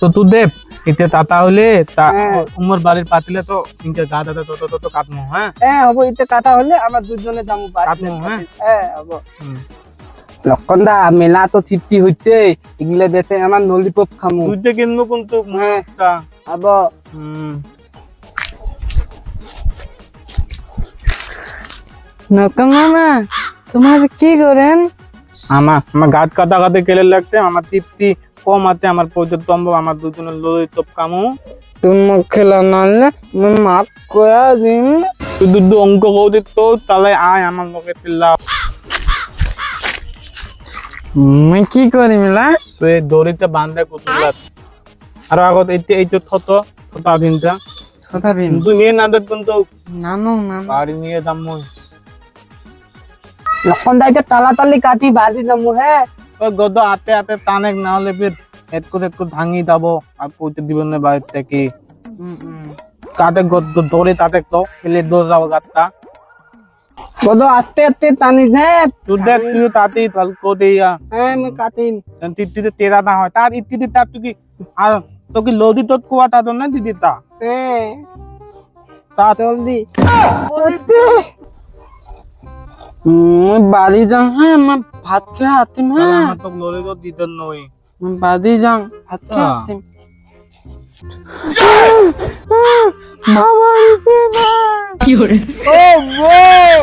তো তুই দেব ইতে তাতা হলে তা উমর বাড়ির পাতিলে তো ইনকে গা দাদা তো কাটমু হ্যাঁ হবো ইতে কাটা হলে আমরা দুজনে যাবো কাটমু হবো লক্ষণ দা মেলা তো তৃপ্তি হইতে এগুলা বেতে আমার ললিপপ খামু তুই তো কিনবো কিন্তু হবো নকম মামা তোমার কি করেন আমার গাছ কাটা কাটে কেলে লাগতে আমার তৃপ্তি কম আছে আমার পর্যন্ত আমার দুজনের ললিপপ খামু তুমি খেলা নালে মাপ কয়া দিন তুই অঙ্ক কৌদি তো তাহলে আয় আমার লোকে চিল্লা কি করি মিলা তুই দড়িতে বান্ধে কুতুলা আর আগত এই তো থতা দিনটা কথা বিন তুই নিয়ে না দেখ কিন্তু নানো বাড়ি নিয়ে যাম মই লক্ষণ দাইতে তালাতালি কাটি বাজি যাবো হ্যাঁ ওই গদ আতে আতে টানেক না হলে ফির এতকো ভাঙি যাবো আর কইতে দিবেন না বাইরে থেকে কাতে গদ দড়ি তাতে তো খেলে দৌড় যাবো গাছটা গদ আস্তে আস্তে টানি যে তুই দেখ তুই তাতেই ফল কো দিয়া হ্যাঁ আমি কাটিম তিতিতে তেরা না হয় তার ইতিতে তার তুই কি আর তো কি লদি তো কুয়া তা তো না দিদি তা হ্যাঁ তা জলদি বাড়ি যাও হ্যাঁ আমার ভাত খেয়ে হাতিম হ্যাঁ আমার তো লদি তো দিতে নই বাড়ি যাও ভাত খেয়ে হাতিম বাবা এসে না কি হরে ও বউ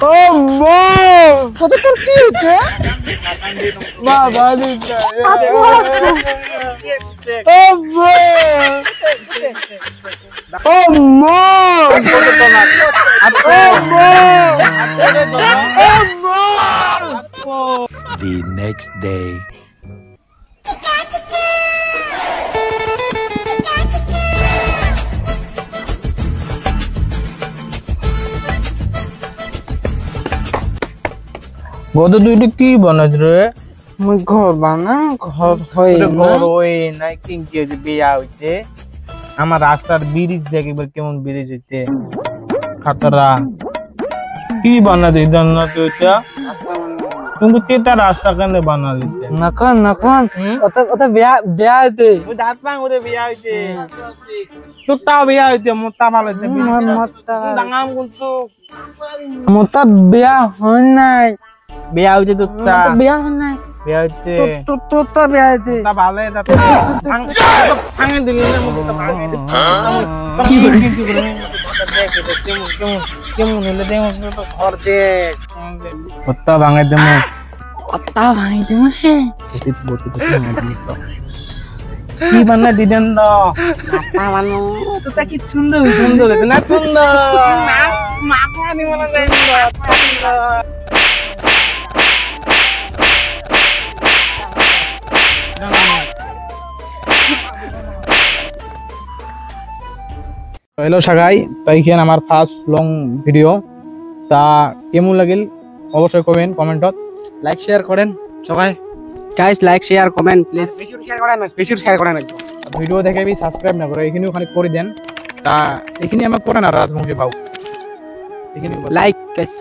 ও বউ কত তোর কি হচ্ছে বাবা দিদা ও বউ Oh no! The next day. গদ দুইটা কি বানাজ রে ঘর বানা ঘর হয় ঘর ওই নাই কি কি বিয়া হইছে আমার রাস্তার ব্রিজ দেখে এবার কেমন ব্রিজ হইছে খাতরা কি বানা দিই জানা তো এটা তুমি কেটা রাস্তা কেন বানা দিতে নখন ওটা বিয়া হইতে ওই দাঁত পাং ওরে বিয়া হইছে তো তাও বিয়া হইছে মোটা ভালো হইছে মোটা ডাঙাম কিন্তু মোটা বিয়া হয় নাই বিয়া হইছে তো তা বিয়া হয় নাই বিয়া হইছে তো বিয়া হইছে তা ভালো এটা ভাঙে দিলি না মোটা ভাঙে কি করে কেমন হইলে দেখ তো ঘর দেখ কত্তা ভাঙে দেম কত্তা ভাঙি দিম হ্যাঁ কি বান্না দিদেন না মাপা মানু তো কি সুন্দর সুন্দর না সুন্দর মাপা নি মনে নাই হ্যালো সবাই তাইখান আমার ফার্স্ট লং ভিডিও তা কেমন লাগিল অবশ্যই কমেন্টত লাইক শেয়ার করেন সবাই guys like share comment please বেশি শেয়ার করেন ভিডিও দেখে বি সাবস্ক্রাইব না করে এখানে ওখানে করে দেন তা এখানে আমাকে করে না রাজবংশী বাবু এখানে লাইক গাইস